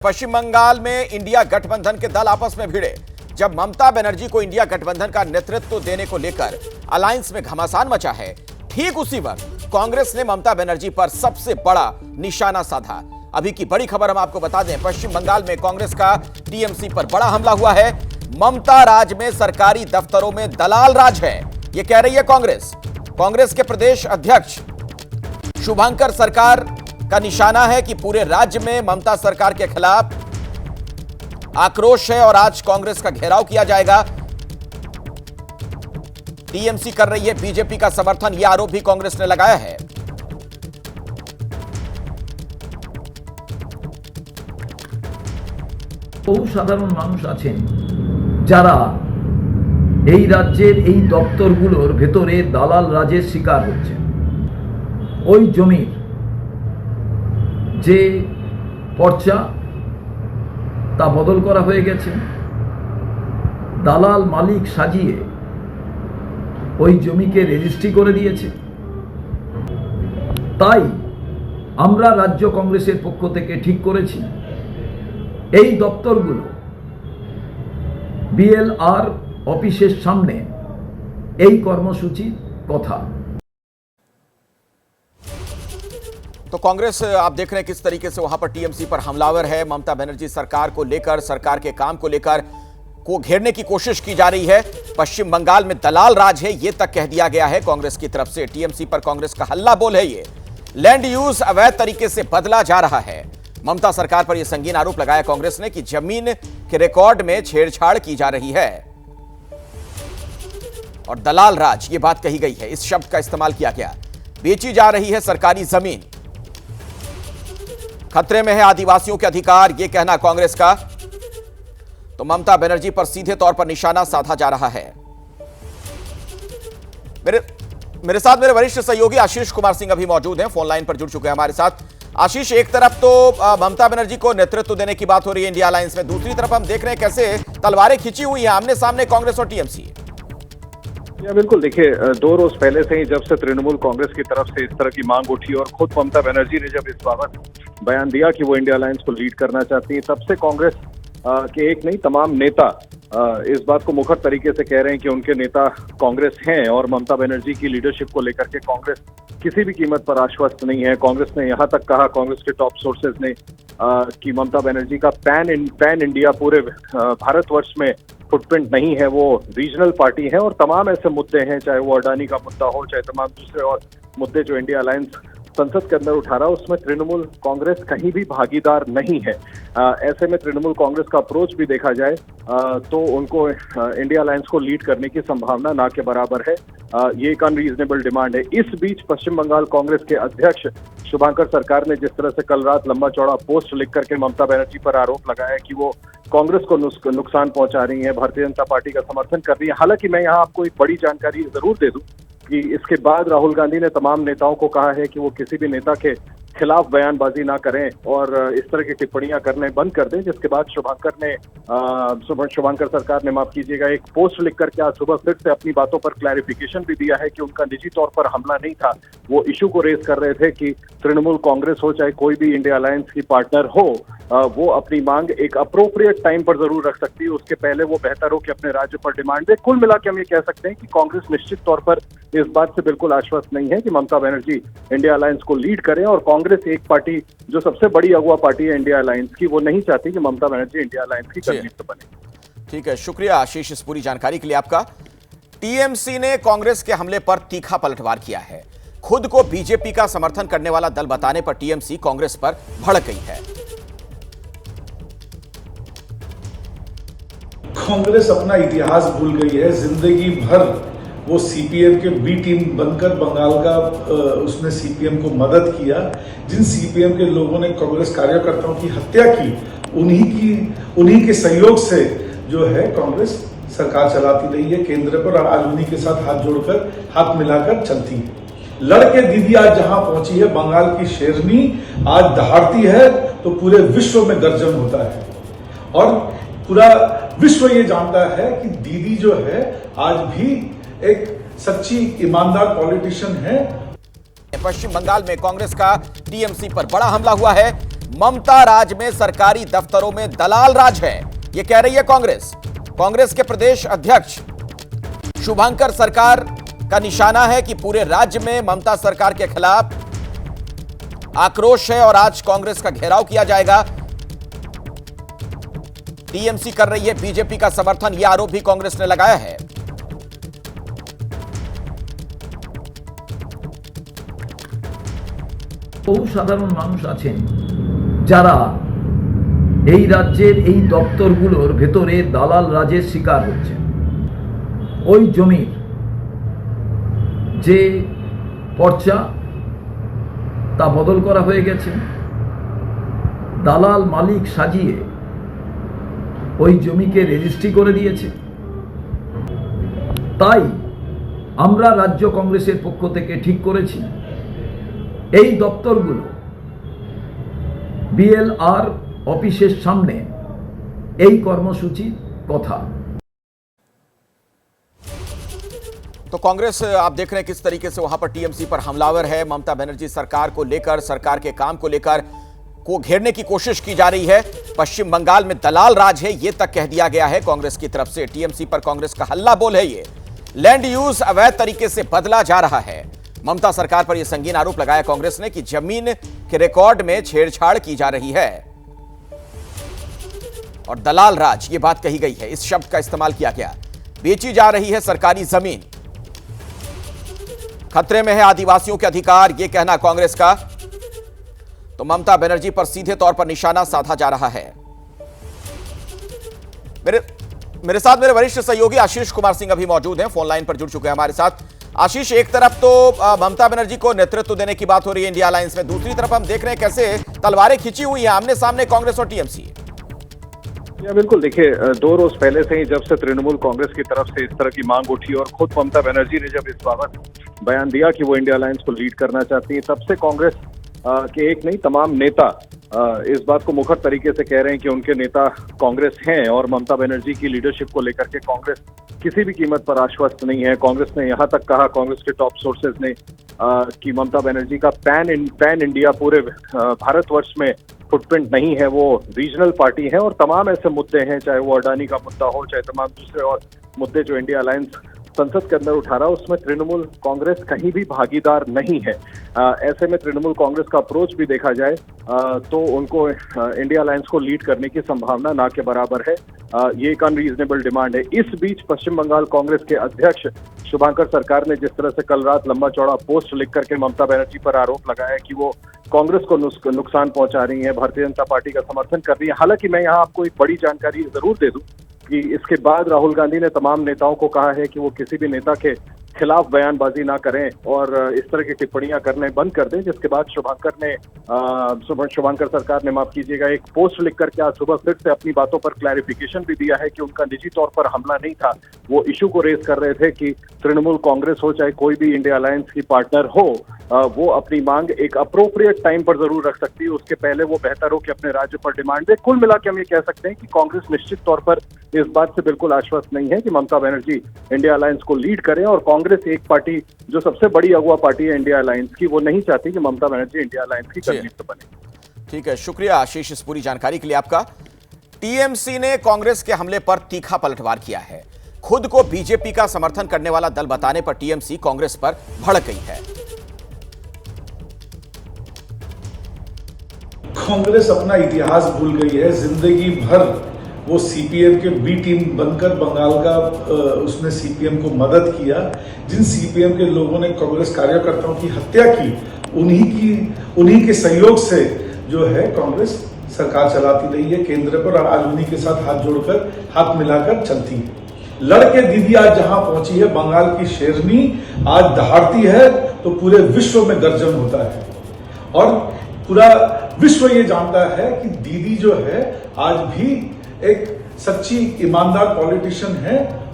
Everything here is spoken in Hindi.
पश्चिम बंगाल में इंडिया गठबंधन के दल आपस में भिड़े। जब ममता बनर्जी को इंडिया गठबंधन का नेतृत्व देने को लेकर अलायंस में घमासान मचा है, ठीक उसी वक्त कांग्रेस ने ममता बनर्जी पर सबसे बड़ा निशाना साधा। अभी की बड़ी खबर हम आपको बता दें, पश्चिम बंगाल में कांग्रेस का टीएमसी पर बड़ा हमला हुआ है। ममता राज में सरकारी दफ्तरों में दलाल राज है, यह कह रही है कांग्रेस। कांग्रेस के प्रदेश अध्यक्ष शुभंकर सरकार का निशाना है कि पूरे राज्य में ममता सरकार के खिलाफ आक्रोश है और आज कांग्रेस का घेराव किया जाएगा। टीएमसी कर रही है बीजेपी का समर्थन, यह आरोप भी कांग्रेस ने लगाया है। বহু সাধারণ মানুষ আছেন যারা এই রাজ্যের এই দপ্তরগুলোর ভেতরে দালাল রাজের শিকার হচ্ছেন। ওই জমির যে পর্চা তা বদল করা হয়ে গেছে, দালাল মালিক সাজিয়ে ওই জমিকে রেজিস্ট্রি করে দিয়েছে। তাই আমরা রাজ্য কংগ্রেসের পক্ষ থেকে ঠিক করেছি এই দপ্তরগুলো বিএলআর অফিসের সামনে এই কর্মসূচির কথা। तो कांग्रेस आप देख रहे हैं किस तरीके से वहां पर टीएमसी पर हमलावर है। ममता बनर्जी सरकार को लेकर, सरकार के काम को लेकर को घेरने की कोशिश की जा रही है। पश्चिम बंगाल में दलाल राज है, यह तक कह दिया गया है कांग्रेस की तरफ से। टीएमसी पर कांग्रेस का हल्ला बोल है। ये लैंड यूज अवैध तरीके से बदला जा रहा है। ममता सरकार पर यह संगीन आरोप लगाया कांग्रेस ने कि जमीन के रिकॉर्ड में छेड़छाड़ की जा रही है और दलाल राज, यह बात कही गई है, इस शब्द का इस्तेमाल किया गया। बेची जा रही है सरकारी जमीन, खतरे में है आदिवासियों के अधिकार, यह कहना कांग्रेस का। तो ममता बनर्जी पर सीधे तौर पर निशाना साधा जा रहा है। मेरे साथ मेरे वरिष्ठ सहयोगी आशीष कुमार सिंह अभी मौजूद हैं, फोन लाइन पर जुड़ चुके हैं हमारे साथ। आशीष, एक तरफ तो ममता बनर्जी को नेतृत्व देने की बात हो रही है इंडिया अलायंस में, दूसरी तरफ हम देख रहे हैं कैसे तलवारें खींची हुई हैं आमने सामने कांग्रेस और टीएमसी। या बिल्कुल, देखिए 2 रोज पहले से ही जब से तृणमूल कांग्रेस की तरफ से इस तरह की मांग उठी और खुद ममता बनर्जी ने जब इस बाबत बयान दिया कि वो इंडिया अलायंस को लीड करना चाहती है, तब से कांग्रेस के एक नहीं तमाम नेता इस बात को मुखर तरीके से कह रहे हैं कि उनके नेता कांग्रेस हैं और ममता बनर्जी की लीडरशिप को लेकर के कांग्रेस किसी भी कीमत पर आश्वस्त नहीं है। कांग्रेस ने यहाँ तक कहा, कांग्रेस के टॉप सोर्सेज ने, कि ममता बनर्जी का पैन इंडिया पूरे भारतवर्ष में फुटप्रिंट नहीं है, वो रीजनल पार्टी है और तमाम ऐसे मुद्दे हैं, चाहे वो अडानी का मुद्दा हो, चाहे तमाम दूसरे और मुद्दे जो इंडिया अलायंस संसद के अंदर उठा रहा है, उसमें तृणमूल कांग्रेस कहीं भी भागीदार नहीं है। ऐसे में तृणमूल कांग्रेस का अप्रोच भी देखा जाए तो उनको इंडिया अलायंस को लीड करने की संभावना ना के बराबर है। ये एक अनरीजनेबल डिमांड है। इस बीच पश्चिम बंगाल कांग्रेस के अध्यक्ष शुभंकर सरकार ने जिस तरह से कल रात लंबा चौड़ा पोस्ट लिख करके ममता बनर्जी पर आरोप लगाया कि वो कांग्रेस को नुकसान पहुंचा रही है, भारतीय जनता पार्टी का समर्थन कर रही है। हालांकि मैं यहाँ आपको एक बड़ी जानकारी जरूर दे दूं कि इसके बाद राहुल गांधी ने तमाम नेताओं को कहा है कि वो किसी भी नेता के खिलाफ बयानबाजी ना करें और इस तरह की टिप्पणियां करने बंद कर दें। जिसके बाद शुभंकर सरकार ने, माफ कीजिएगा, एक पोस्ट लिख करके आज सुबह फिर से अपनी बातों पर क्लैरिफिकेशन भी दिया है कि उनका निजी तौर पर हमला नहीं था। वो इशू को रेज कर रहे थे कि तृणमूल कांग्रेस हो चाहे कोई भी इंडिया अलायंस की पार्टनर हो, वो अपनी मांग एक अप्रोप्रिएट टाइम पर जरूर रख सकती है, उसके पहले वो बेहतर हो कि अपने राज्य पर डिमांड दे। कुल मिला के हम ये कह सकते हैं कि कांग्रेस निश्चित तौर पर इस बात से बिल्कुल आश्वस्त नहीं है कि ममता बनर्जी इंडिया अलायंस को लीड करें और कांग्रेस एक पार्टी जो सबसे बड़ी अगुआ पार्टी है इंडिया अलायंस की, वो नहीं चाहती कि ममता बनर्जी इंडिया अलायंस की कन्वीनर बने। ठीक है, शुक्रिया आशीष इस पूरी जानकारी के लिए आपका। टीएमसी ने कांग्रेस के हमले पर तीखा पलटवार किया है। खुद को बीजेपी का समर्थन करने वाला दल बताने पर टीएमसी कांग्रेस पर भड़क गई है। कांग्रेस अपना इतिहास भूल गई है। जिंदगी भर वो सीपीएम के बी टीम बनकर बंगाल का उसने सीपीएम को मदद किया। जिन सीपीएम के लोगों ने कांग्रेस कार्यकर्ताओं की हत्या की, उन्हीं के सहयोग से जो है कांग्रेस सरकार चलाती रही है केंद्र पर और आज उन्हीं के साथ हाथ जोड़कर, हाथ मिलाकर चलती है। लड़के दीदी आज जहां पहुंची है, बंगाल की शेरनी आज दहाड़ती है तो पूरे विश्व में गर्जन होता है और पूरा विश्व ये जानता है कि दीदी जो है आज भी एक सच्ची ईमानदार पॉलिटिशियन है। पश्चिम बंगाल में कांग्रेस का टीएमसी पर बड़ा हमला हुआ है। ममता राज में सरकारी दफ्तरों में दलाल राज है, यह कह रही है कांग्रेस। कांग्रेस के प्रदेश अध्यक्ष शुभंकर सरकार का निशाना है कि पूरे राज्य में ममता सरकार के खिलाफ आक्रोश है और आज कांग्रेस का घेराव किया जाएगा। टीएमसी कर रही है बीजेपी का समर्थन, यह आरोप भी कांग्रेस ने लगाया है। বহু সাধারণ মানুষ আছেন যারা এই রাজ্যের এই দপ্তরগুলোর ভেতরে দালাল রাজের শিকার হচ্ছেন। ওই জমির যে পর্চা তা বদল করা হয়ে গেছে, দালাল মালিক সাজিয়ে ওই জমিকে রেজিস্ট্রি করে দিয়েছে। তাই আমরা রাজ্য কংগ্রেসের পক্ষ থেকে ঠিক করেছি এই দপ্তরগুলো বিএলআর অফিসের সামনে এই কর্মসূচির কথা। तो कांग्रेस आप देख रहे हैं किस तरीके से वहां पर टीएमसी पर हमलावर है। ममता बनर्जी सरकार को लेकर, सरकार के काम को लेकर को घेरने की कोशिश की जा रही है। पश्चिम बंगाल में दलाल राज है, यह तक कह दिया गया है कांग्रेस की तरफ से। टीएमसी पर कांग्रेस का हल्ला बोल है। ये लैंड यूज अवैध तरीके से बदला जा रहा है। ममता सरकार पर यह संगीन आरोप लगाया कांग्रेस ने कि जमीन के रिकॉर्ड में छेड़छाड़ की जा रही है और दलाल राज, यह बात कही गई है, इस शब्द का इस्तेमाल किया गया। बेची जा रही है सरकारी जमीन, खतरे में है आदिवासियों के अधिकार, यह कहना कांग्रेस का। तो ममता बनर्जी पर सीधे तौर पर निशाना साधा जा रहा है। मेरे साथ मेरे वरिष्ठ सहयोगी आशीष कुमार सिंह अभी मौजूद हैं, फोन लाइन पर जुड़ चुके हैं हमारे साथ। आशीष, एक तरफ तो ममता बनर्जी को नेतृत्व देने की बात हो रही है इंडिया अलायंस में, दूसरी तरफ हम देख रहे हैं कैसे तलवारें खींची हुई हैं आमने सामने कांग्रेस और टीएमसी। या बिल्कुल, देखिए 2 रोज पहले से ही जब से तृणमूल कांग्रेस की तरफ से इस तरह की मांग उठी और खुद ममता बनर्जी ने जब इस बाबत बयान दिया कि वो इंडिया अलायंस को लीड करना चाहती है, तब से कांग्रेस के एक नहीं तमाम नेता इस बात को मुखर तरीके से कह रहे हैं कि उनके नेता कांग्रेस हैं और ममता बनर्जी की लीडरशिप को लेकर के कांग्रेस किसी भी कीमत पर आश्वस्त नहीं है। कांग्रेस ने यहाँ तक कहा, कांग्रेस के टॉप सोर्सेज ने, कि ममता बनर्जी का पैन इंडिया पूरे भारतवर्ष में फुटप्रिंट नहीं है, वो रीजनल पार्टी है और तमाम ऐसे मुद्दे हैं, चाहे वो अडानी का मुद्दा हो, चाहे तमाम दूसरे और मुद्दे जो इंडिया अलायंस संसद के अंदर उठा रहा है, उसमें तृणमूल कांग्रेस कहीं भी भागीदार नहीं है। ऐसे में तृणमूल कांग्रेस का अप्रोच भी देखा जाए तो उनको इंडिया अलायंस को लीड करने की संभावना ना के बराबर है। ये एक अनरीजनेबल डिमांड है। इस बीच पश्चिम बंगाल कांग्रेस के अध्यक्ष शुभंकर सरकार ने जिस तरह से कल रात लंबा चौड़ा पोस्ट लिख करके ममता बनर्जी पर आरोप लगाया कि वो कांग्रेस को नुकसान पहुंचा रही है, भारतीय जनता पार्टी का समर्थन कर रही है। हालांकि मैं यहाँ आपको एक बड़ी जानकारी जरूर दे दूं कि इसके बाद राहुल गांधी ने तमाम नेताओं को कहा है कि वो किसी भी नेता के खिलाफ बयानबाजी ना करें और इस तरह की टिप्पणियां करने बंद कर दें। जिसके बाद शुभंकर सरकार ने, माफ कीजिएगा, एक पोस्ट लिख करके आज सुबह फिर से अपनी बातों पर क्लैरिफिकेशन भी दिया है कि उनका निजी तौर पर हमला नहीं था। वो इशू को रेज कर रहे थे कि तृणमूल कांग्रेस हो चाहे कोई भी इंडिया अलायंस की पार्टनर हो, वो अपनी मांग एक अप्रोप्रिएट टाइम पर जरूर रख सकती है, उसके पहले वो बेहतर हो कि अपने राज्य पर डिमांड दे। कुल मिला के हम ये कह सकते हैं कि कांग्रेस निश्चित तौर पर इस बात से बिल्कुल आश्वस्त नहीं है कि ममता बनर्जी इंडिया अलायंस को लीड करें और कांग्रेस एक पार्टी जो सबसे बड़ी अगुआ पार्टी है इंडिया अलायंस की, वो नहीं चाहती कि ममता बनर्जी इंडिया अलायंस की कन्वीनर बने। ठीक है, शुक्रिया आशीष इस पूरी जानकारी के लिए आपका। टीएमसी ने कांग्रेस के हमले पर तीखा पलटवार किया है। खुद को बीजेपी का समर्थन करने वाला दल बताने पर टीएमसी कांग्रेस पर भड़क गई है। कांग्रेस अपना इतिहास भूल गई है। जिंदगी भर वो सीपीएम के बी टीम बनकर बंगाल का उसने सीपीएम को मदद किया। जिन सीपीएम के लोगों ने कांग्रेस कार्यकर्ताओं की हत्या की, उन्हीं के सहयोग से जो है कांग्रेस सरकार चलाती रही है केंद्र पर और आज उन्हीं के साथ हाथ जोड़कर, हाथ मिलाकर चलती है। लड़के दीदी आज जहां पहुंची है, बंगाल की शेरनी आज दहाड़ती है तो पूरे विश्व में गर्जन होता है और पूरा विश्व ये जानता है कि दीदी जो है आज भी एक सच्ची ईमानदार पॉलिटिशियन है